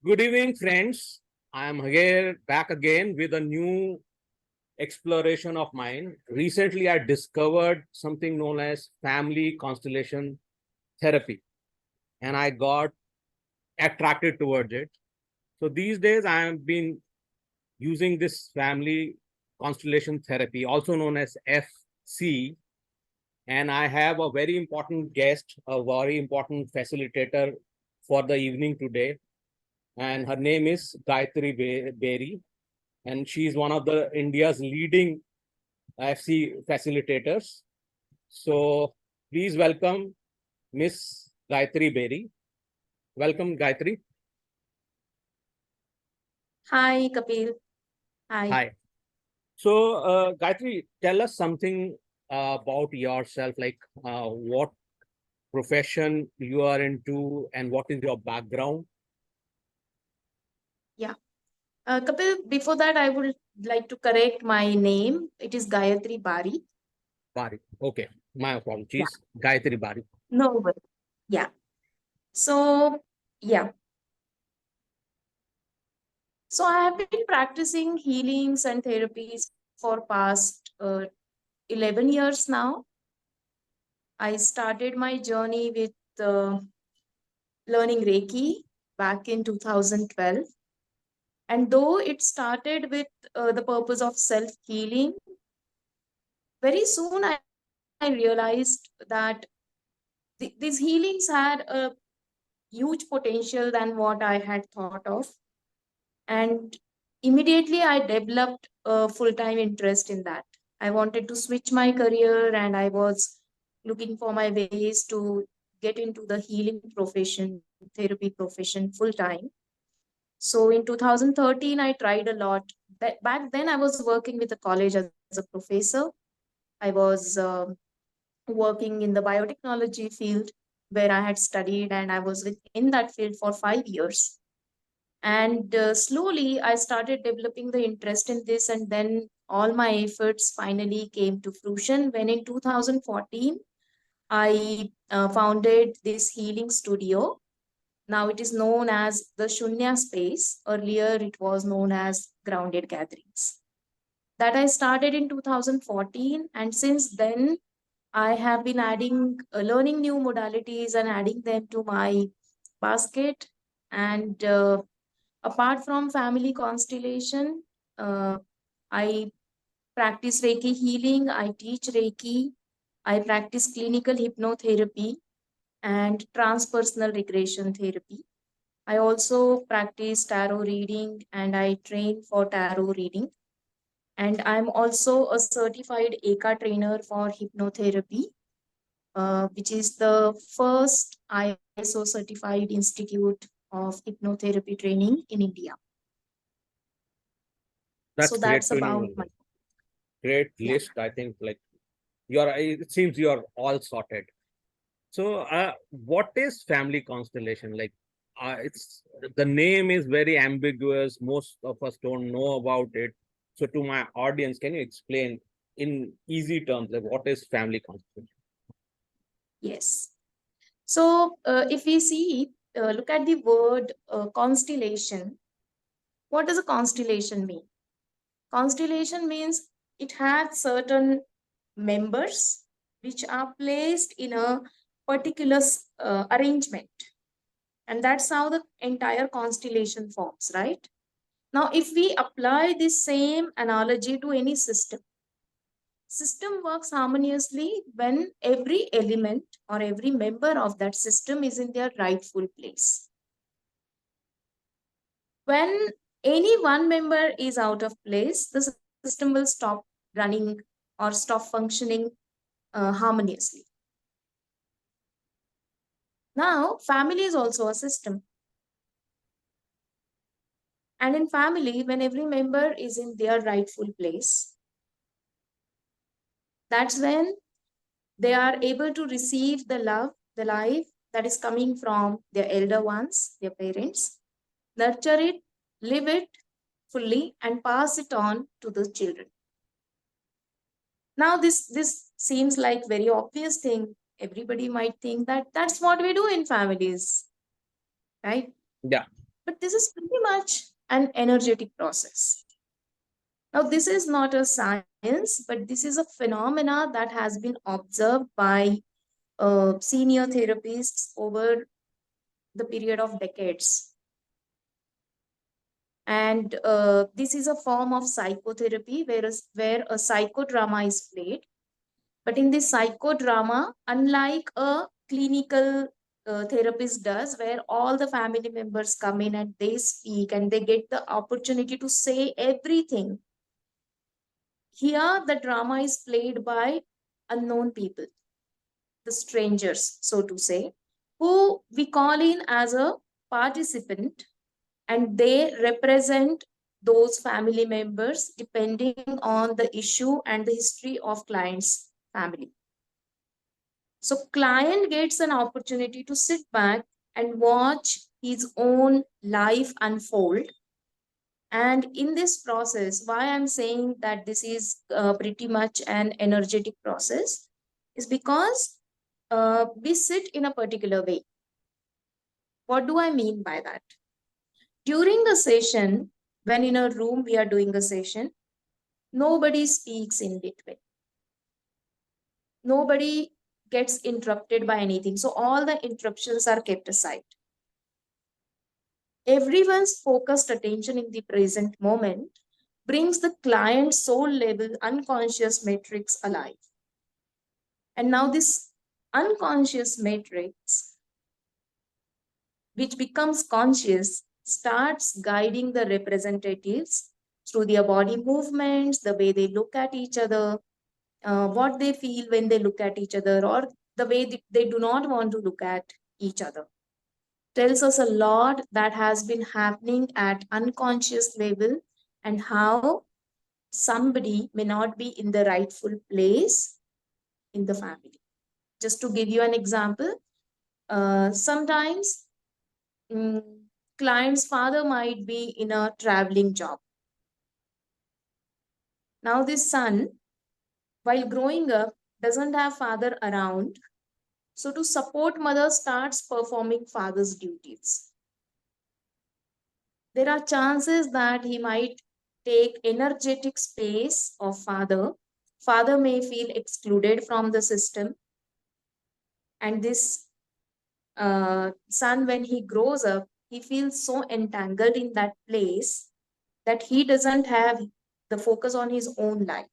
Good evening, friends. I am here back again with a new exploration of mine. Recently, I discovered something known as family constellation therapy, and I got attracted towards it. So these days, I have been using this family constellation therapy, also known as FC, and I have a very important guest, a very important facilitator for the evening today, and her name is Gayatri Bari, and she is one of the India's leading FC facilitators. So please welcome Miss Gayatri Bari. Welcome, Gayatri. Hi, Kapil. Hi. Hi. So, Gayatri, tell us something about yourself, like what profession you are into and what is your background. Yeah. Kapil, before that, I would like to correct my name. It is Gayatri Bari. Bari. Okay, my Yeah. apologies. Gayatri Bari. No worries. Yeah. So, yeah. So I have been practicing healings and therapies for past 11 years now. I started my journey with learning Reiki back in 2012. And though it started with the purpose of self healing, very soon I realized that these healings had a huge potential than what I had thought of. And immediately I developed a full time interest in that. I wanted to switch my career and I was looking for my ways to get into the healing profession, therapy profession full time. So in 2013, I tried a lot. Back then, I was working with a college as a professor. I was working in the biotechnology field where I had studied, and I was within that field for 5 years. And slowly, I started developing the interest in this, and then all my efforts finally came to fruition when in 2014, I founded this healing studio. Now it is known as the Shoonya space. Earlier, it was known as Grounded Gatherings. That I started in 2014, and since then, I have been learning new modalities and adding them to my basket. And apart from family constellation, I practice Reiki healing, I teach Reiki, I practice clinical hypnotherapy and transpersonal regression therapy. I also practice tarot reading and I train for tarot reading. And I'm also a certified EKA trainer for hypnotherapy, which is the first ISO certified institute of hypnotherapy training in India. So That's that's great to about know. my, Great yeah. list. I think like you're. It seems you're all sorted. So, what is family constellation? Like, it's the name is very ambiguous. Most of us don't know about it. So, to my audience, can you explain in easy terms, like what is family constellation? Yes. So if we see, look at the word constellation. What does a constellation mean? Constellation means it has certain members which are placed in a particular arrangement. And that's how the entire constellation forms, right? Now, if we apply this same analogy to any system works harmoniously when every element or every member of that system is in their rightful place. When any one member is out of place, the system will stop running or stop functioning harmoniously. Now, family is also a system. And in family, when every member is in their rightful place, that's when they are able to receive the love, the life that is coming from their elder ones, their parents, nurture it, live it fully, and pass it on to the children. Now, this seems like very obvious thing. Everybody might think that that's what we do in families, right? Yeah. But this is pretty much an energetic process. Now, this is not a science, but this is a phenomena that has been observed by senior therapists over the period of decades. And this is a form of psychotherapy where a psychodrama is played. But in this psychodrama, unlike a clinical therapist does, where all the family members come in and they speak and they get the opportunity to say everything, here the drama is played by unknown people, the strangers, so to say, who we call in as a participant, and they represent those family members depending on the issue and the history of client's family. So client gets an opportunity to sit back and watch his own life unfold. And in this process, why I'm saying that this is pretty much an energetic process is because we sit in a particular way. What do I mean by that? During a session, when in a room we are doing a session, nobody speaks in between. Nobody gets interrupted by anything. So all the interruptions are kept aside. Everyone's focused attention in the present moment brings the client's soul level unconscious matrix alive. And now this unconscious matrix, which becomes conscious, starts guiding the representatives through their body movements, the way they look at each other, what they feel when they look at each other, or the way they do not want to look at each other. Tells us a lot that has been happening at unconscious level and how somebody may not be in the rightful place in the family. Just to give you an example, sometimes mm, client's father might be in a traveling job. Now this son, while growing up, doesn't have father around. So to support mother starts performing father's duties. There are chances that he might take energetic space of father. Father may feel excluded from the system. And this son, when he grows up, he feels so entangled in that place that he doesn't have the focus on his own life.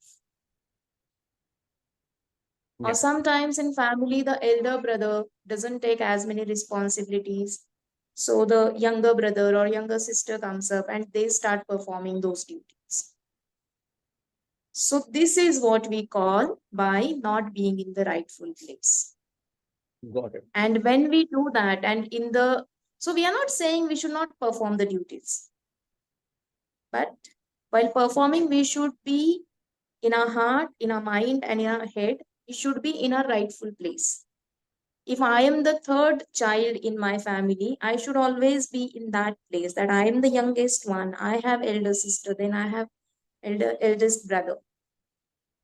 Or Yeah. sometimes in family, the elder brother doesn't take as many responsibilities. So the younger brother or younger sister comes up and they start performing those duties. So this is what we call by not being in the rightful place. Got it. And when we do that, so we are not saying we should not perform the duties, but while performing, we should be in our heart, in our mind, and in our head, we should be in our rightful place. If I am the third child in my family, I should always be in that place that I am the youngest one. I have elder sister, then I have eldest brother.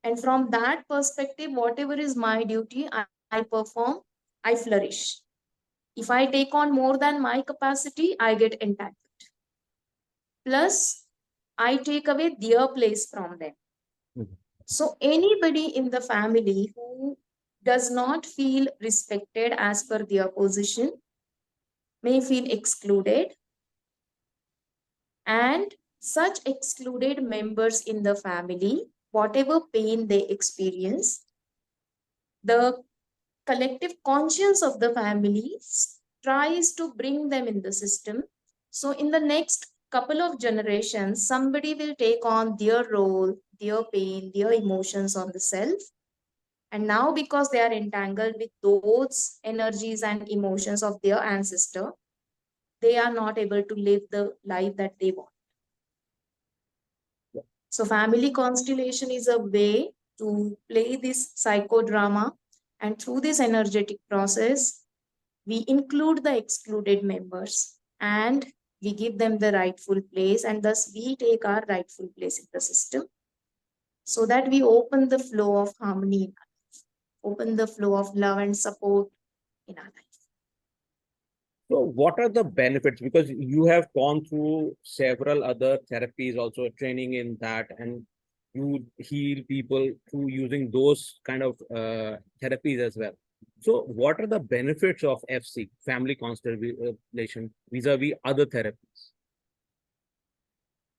And from that perspective, whatever is my duty, I perform, I flourish. If I take on more than my capacity, I get entangled. Plus, I take away their place from them. Mhm. So, anybody in the family who does not feel respected as per their position may feel excluded, and such excluded members in the family, whatever pain they experience, the collective conscience of the family tries to bring them in the system. So, in the next couple of generations, somebody will take on their role, their pain, their emotions on the self. And now, because they are entangled with those energies and emotions of their ancestor, they are not able to live the life that they want. So, family constellation is a way to play this psychodrama, and through this energetic process, we include the excluded members and we give them the rightful place, and thus we take our rightful place in the system so that we open the flow of harmony in our life, open the flow of love and support in our life. So what are the benefits? Because you have gone through several other therapies, also training in that, and you heal people through using those kind of therapies as well. So what are the benefits of FC, family constellation, vis-a-vis other therapies?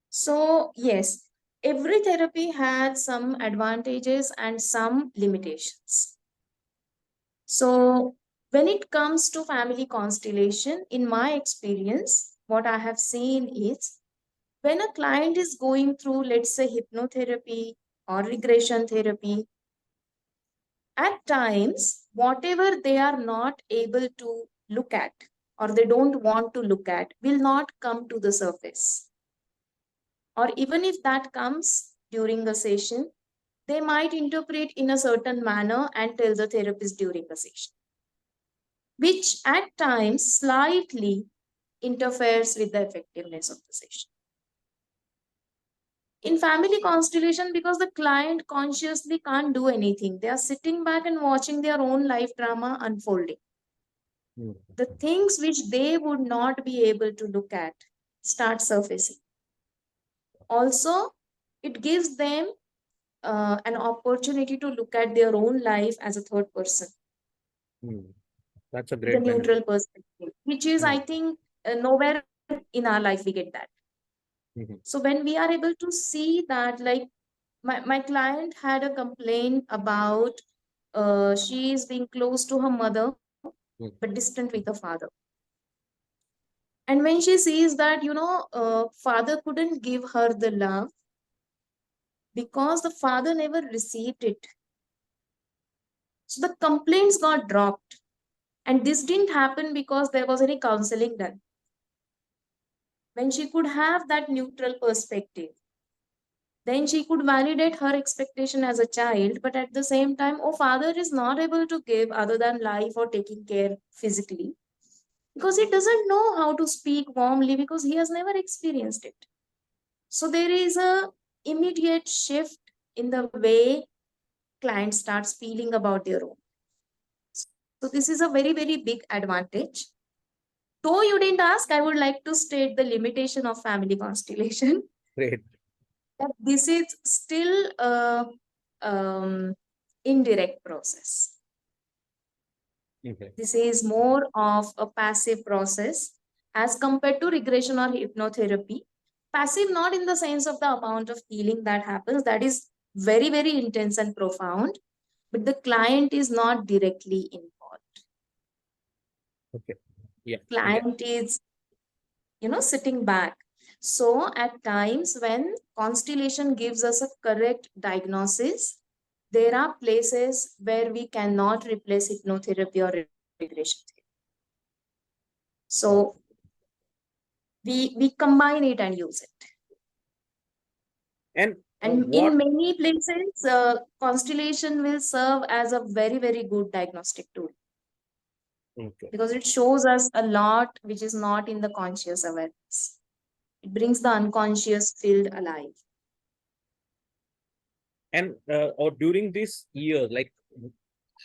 So, yes, every therapy has some advantages and some limitations. So, when it comes to family constellation, in my experience, what I have seen is when a client is going through, let's say, hypnotherapy or regression therapy, at times, whatever they are not able to look at or they don't want to look at will not come to the surface. Or even if that comes during a session, they might interpret in a certain manner and tell the therapist during the session, which at times slightly interferes with the effectiveness of the session. In family constellation, because the client consciously can't do anything, they are sitting back and watching their own life drama unfolding. The things which they would not be able to look at start surfacing. Also, it gives them an opportunity to look at their own life as a third person, That's a with a great benefit. neutral perspective, which is, I Hmm. think, nowhere in our life we get that. Mhm. So when we are able to see that, like my client had a complaint about she is being close to her mother but Mhm. distant with her father. And when she sees that, father couldn't give her the love because the father never received it. So the complaints got dropped. And this didn't happen because there was any counseling done. When she could have that neutral perspective, then she could validate her expectation as a child, but at the same time, oh, father is not able to give other than life or taking care physically because he doesn't know how to speak warmly because he has never experienced it. So there is a immediate shift in the way client starts feeling about their own. So this is a very, very big advantage. Though you didn't ask, I would like to state the limitation of family constellation. Great. That this is still a indirect process. Okay. This is more of a passive process as compared to regression or hypnotherapy. Passive, not in the sense of the amount of healing that happens, that is very, very intense and profound, but the client is not directly involved. Okay. Yeah. Yeah. Client is, sitting back. So at times when constellation gives us a correct diagnosis, there are places where we cannot replace hypnotherapy or regression therapy. So we combine it and use it. And And what? in many places, constellation will serve as a very, very good diagnostic tool Okay. because it shows us a lot which is not in the conscious awareness. It brings the unconscious field alive. And or during this year, like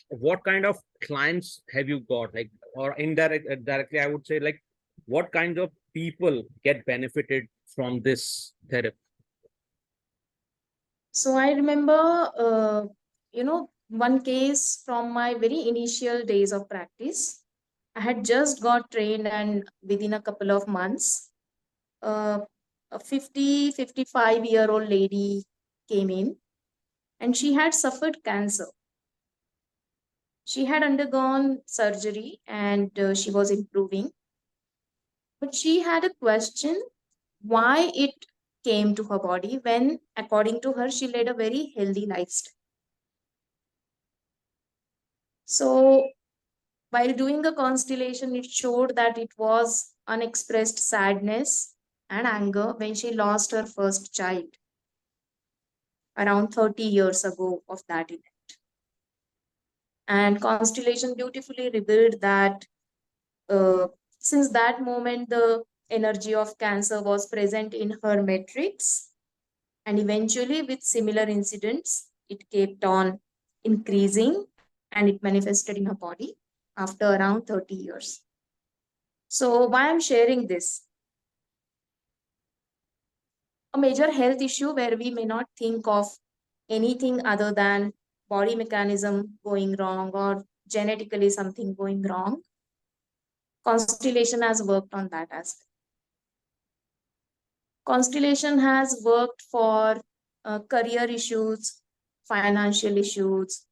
what kind of clients have you got? Like, or indirect, directly, I would say, like, what kinds of people get benefited from this therapy? So I remember, one case from my very initial days of practice. I had just got trained, and within a couple of months, uh, a 55-year-old lady came in, and she had suffered cancer. She had undergone surgery and she was improving, but she had a question why it came to her body when, according to her, she led a very healthy lifestyle. So, while doing a constellation, it showed that it was unexpressed sadness and anger when she lost her first child around 30 years ago of that event. And constellation beautifully revealed that uh, since that moment, the energy of cancer was present in her matrix, and eventually, with similar incidents, it kept on increasing and it manifested in her body after around 30 years. So why I'm sharing this? A major health issue where we may not think of anything other than body mechanism going wrong or genetically something going wrong. Constellation has worked on that as well. Constellation has worked for career issues, financial issues,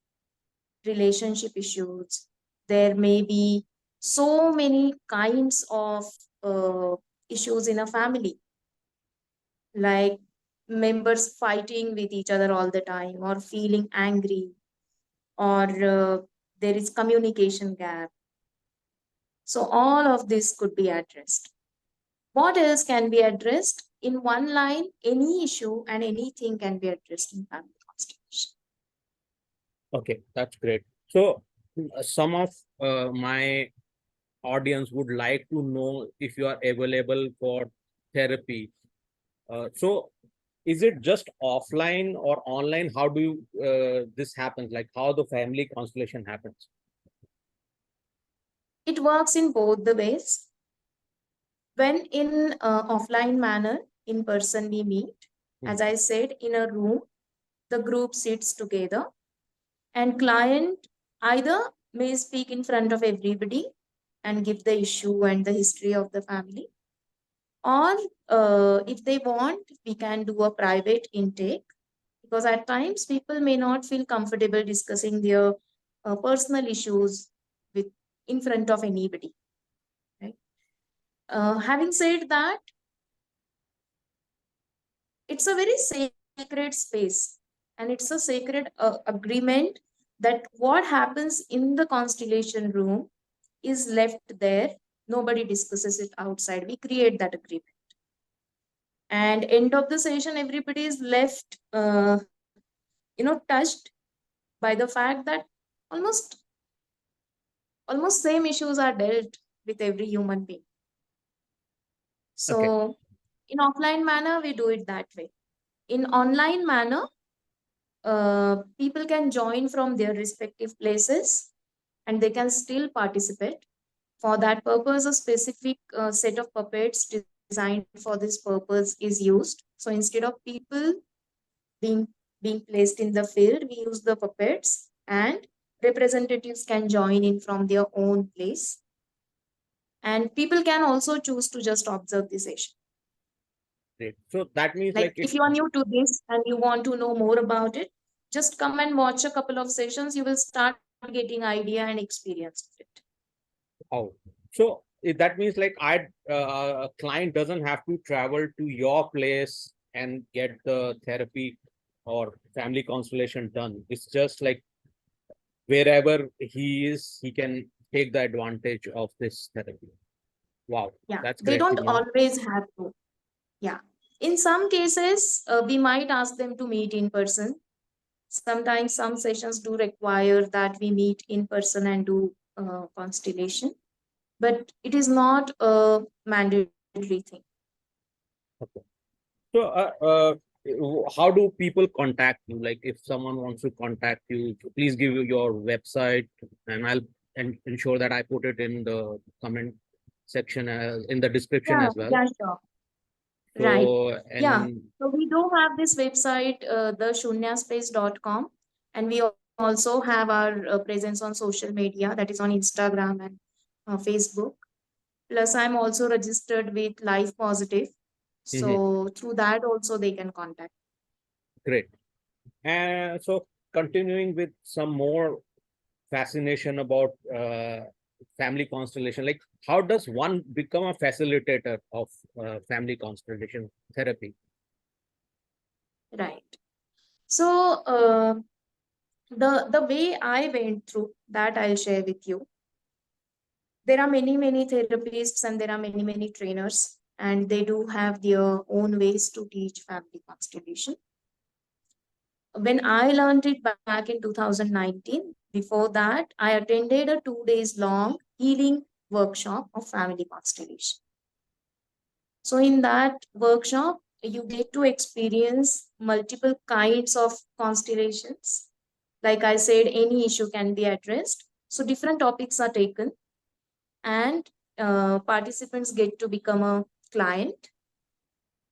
relationship issues. There may be so many kinds of uh, issues in a family, like members fighting with each other all the time, or feeling angry, or there is communication gap. So all of this could be addressed. What else can be addressed? In one line, any issue and anything can be addressed in family constellation. Okay, that's great. So some of my audience would like to know if you are available for therapy. So is it just offline or online? How do you this happens? Like how the family constellation happens? It works in both the ways. When in offline manner, in person we meet, as I said, in a room, the group sits together and client either may speak in front of everybody and give the issue and the history of the family, or if they want, we can do a private intake, because at times people may not feel comfortable discussing their personal issues with in front of anybody, right? Having said that, it's a very sacred space, and it's a sacred agreement that what happens in the constellation room is left there. Nobody discusses it outside. We create that agreement, and end of the session everybody is left touched by the fact that almost almost same issues are dealt with every human being. Okay, So in offline manner we do it that way. In online manner, people can join from their respective places and they can still participate. For that purpose, a specific set of puppets designed for this purpose is used. So instead of people being being placed in the field, we use the puppets, and representatives can join in from their own place. And people can also choose to just observe the session. great. So that means Like like it. if you are new to this and you want to know more about it, just come and watch a couple of sessions. You will start getting idea and experience of it. Oh, so that means like a client doesn't have to travel to your place and get the therapy or family constellation done. It's just like wherever he is, he can take the advantage of this therapy. Wow, Yeah, that's they great to don't know. always have to. Yeah. In some cases, we might ask them to meet in person. Sometimes some sessions do require that we meet in person and do constellation, but it is not a mandatory thing. Okay. So, how do people contact you? Like, if someone wants to contact you, please give you your website, and I'll ensure that I put it in the comment section in the description Yeah, as well. yeah, sure. Right. So, Yeah. and So we do have this website, theshunyaspace.com, and we also have our presence on social media, that is on Instagram and Facebook. Plus, I'm also registered with Life Positive. mhm, So through that also they can contact. great. And so, continuing with some more fascination about family constellation, like how does one become a facilitator of family constellation therapy? Right. So the way I went through that I'll share with you. There are many therapists and there are many trainers, and they do have their own ways to teach family constellation. When I learned it back in 2019, before that, I attended a 2 days long healing workshop of family constellation. So in that workshop, you get to experience multiple kinds of constellations. Like I said, any issue can be addressed. So different topics are taken, and participants get to become a client.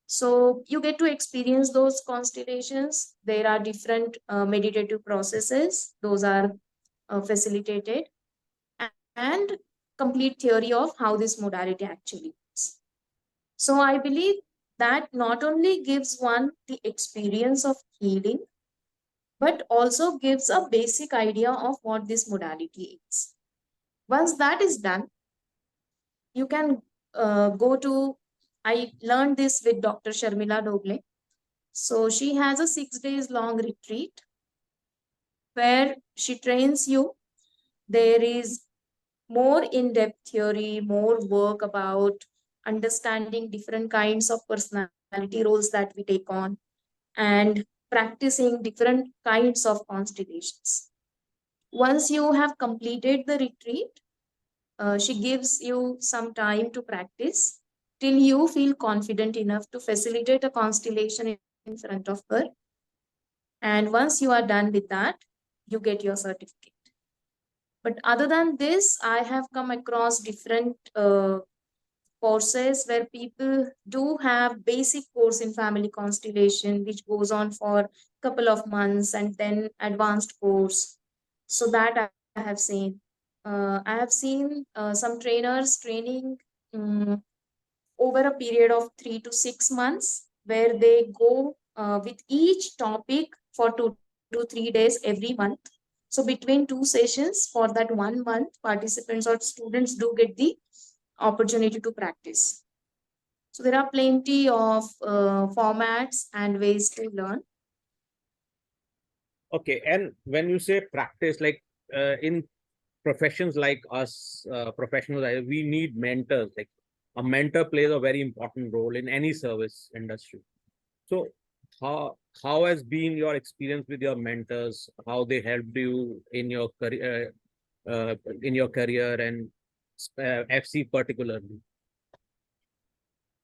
So you get to experience those constellations. There are different meditative processes. Those are facilitated, and complete theory of how this modality actually works. So I believe that not only gives one the experience of healing, but also gives a basic idea of what this modality is. Once that is done, you can go to, I learned this with Dr. Sharmila Doble. So she has a 6 days long retreat where she trains you. There is more in-depth theory, more work about understanding different kinds of personality roles that we take on, and practicing different kinds of constellations. Once you have completed the retreat, she gives you some time to practice till you feel confident enough to facilitate a constellation in front of her. And once you are done with that, you get your certificate. But other than this, I have come across different courses where people do have basic course in family constellation, which goes on for couple of months, and then advanced course. So that I have seen. I have seen some trainers training um, over a period of 3 to 6 months, where they go with each topic for 2 to 3 days every month. So between two sessions for that 1 month, participants or students do get the opportunity to practice. So there are plenty of formats and ways to learn. Okay, and when you say practice, like in professions like us, professionals, we need mentors. Like a mentor plays a very important role in any service industry. So how has been your experience with your mentors? How they helped you in your career and FC particularly?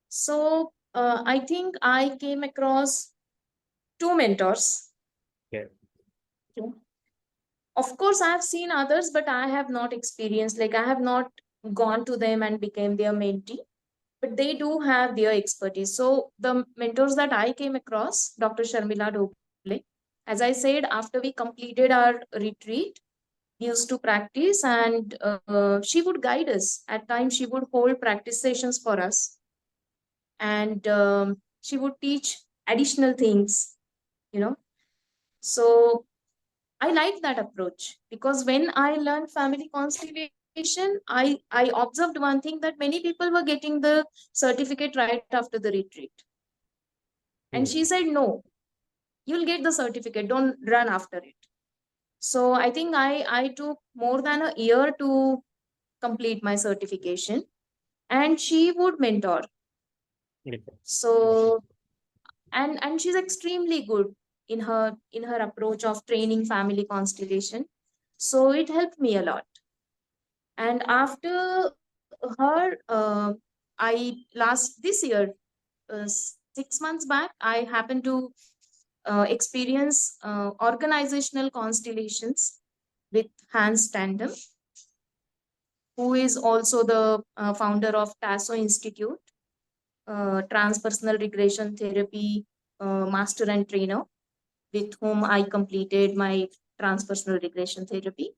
So I think I came across two mentors. Okay. Of course, I have seen others, but I have not experienced, like, I have not gone to them and became their mentee, but they do have their expertise. So the mentors that I came across, Dr. Sharmila Doble, as I said, after we completed our retreat, we used to practice, and she would guide us. At times, she would hold practice sessions for us, and she would teach additional things, you know. So I like that approach, because when I learned family constellation, I observed one thing, that many people were getting the certificate right after the retreat. And she said, no, you'll get the certificate, don't run after it. So I think I took more than a year to complete my certification, and she would mentor. So and she's extremely good in her approach of training family constellation. So it helped me a lot. And after her, I last this year, 6 months back, I happened to experience organizational constellations with Hans Tandem, who is also the founder of Tasso Institute, transpersonal regression therapy master and trainer, with whom I completed my transpersonal regression therapy.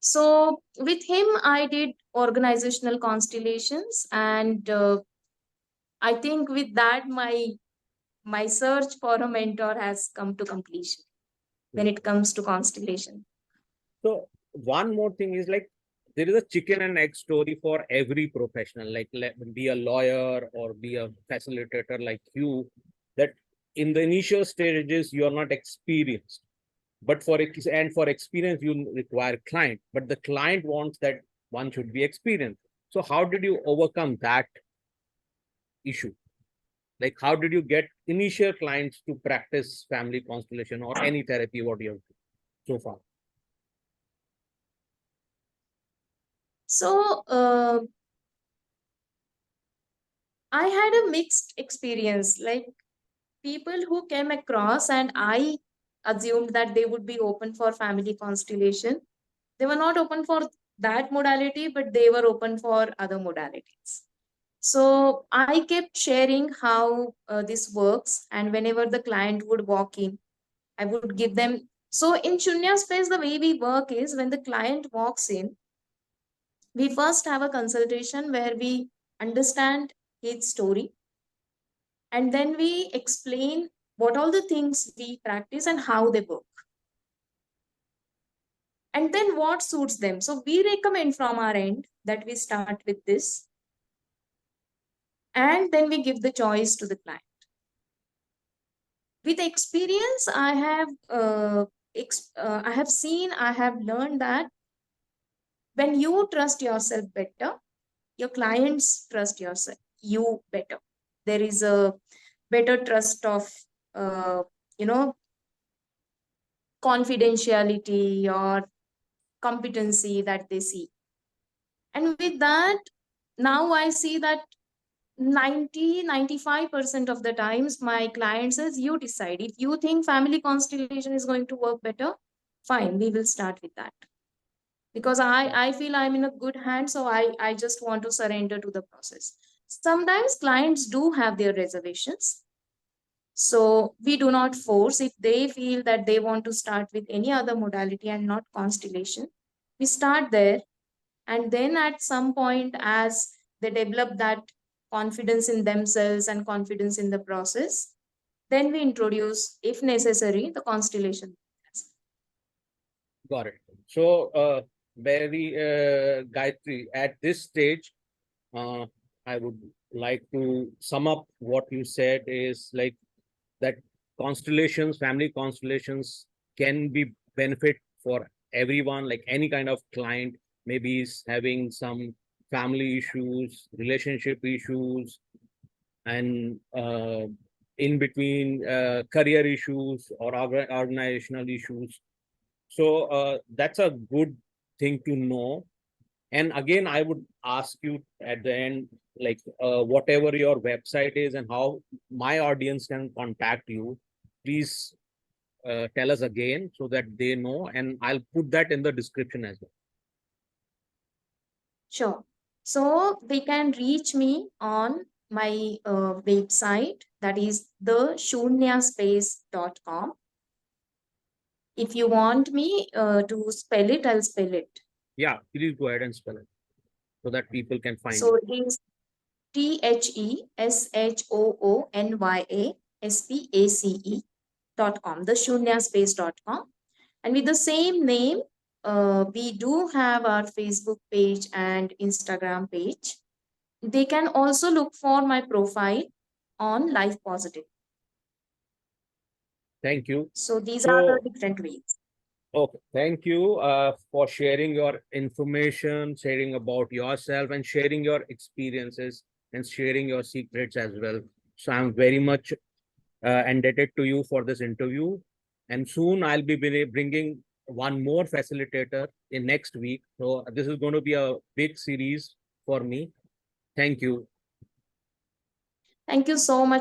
So with him, I did organizational constellations, and I think with that, my search for a mentor has come to completion when it comes to constellation. So one more thing is, like, there is a chicken and egg story for every professional, like be a lawyer or be a facilitator like you, that in the initial stages you are not experienced, but for experience you require client, but the client wants that one should be experienced. So how did you overcome that issue? Like, how did you get initial clients to practice family constellation or any therapy, what you have so far? So I had a mixed experience. Like, people who came across, and I assumed that they would be open for family constellation, they were not open for that modality, but they were open for other modalities. So I kept sharing how this works, and whenever the client would walk in, I would give them. So in Shunya space, the way we work is when the client walks in, we first have a consultation where we understand his story, and then we explain what all the things we practice and how they work, and then what suits them. So we recommend from our end that we start with this, and then we give the choice to the client. With experience, I have seen, I have learned that when you trust yourself better, your clients trust yourself you better. There is a better trust of uh, you know confidentiality or competency that they see. And with that, now I see that 90-95% of the times my client says, you decide. If you think family constellation is going to work better, fine, we will start with that. Because I feel I'm in a good hand, so I just want to surrender to the process. Sometimes clients do have their reservations, so we do not force. If they feel that they want to start with any other modality and not constellation, we start there. And then at some point, as they develop that confidence in themselves and confidence in the process, then we introduce, if necessary, the constellation. Got it. So, Gayatri, at this stage, I would like to sum up what you said is like that constellations, family constellations can be benefit for everyone, like any kind of client, maybe is having some family issues, relationship issues, and in between career issues or organizational issues. So that's a good thing to know. And again, I would ask you at the end, like whatever your website is and how my audience can contact you, please tell us again so that they know. And I'll put that in the description as well. Sure. So they can reach me on my website, that is the shunyaspace.com. If you want me to spell it, I'll spell it. Yeah, please go ahead and spell it so that people can find So you. it is THESHOONYASPACE.com, the shunyaspace.com. And with the same name, we do have our Facebook page and Instagram page. They can also look for my profile on Life Positive. Thank you. So these are So, the different ways. okay, thank you for sharing your information, sharing about yourself, and sharing your experiences and sharing your secrets as well. So I'm very much indebted to you for this interview. And soon I'll be bringing one more facilitator in next week. So this is going to be a big series for me. Thank you. Thank you so much.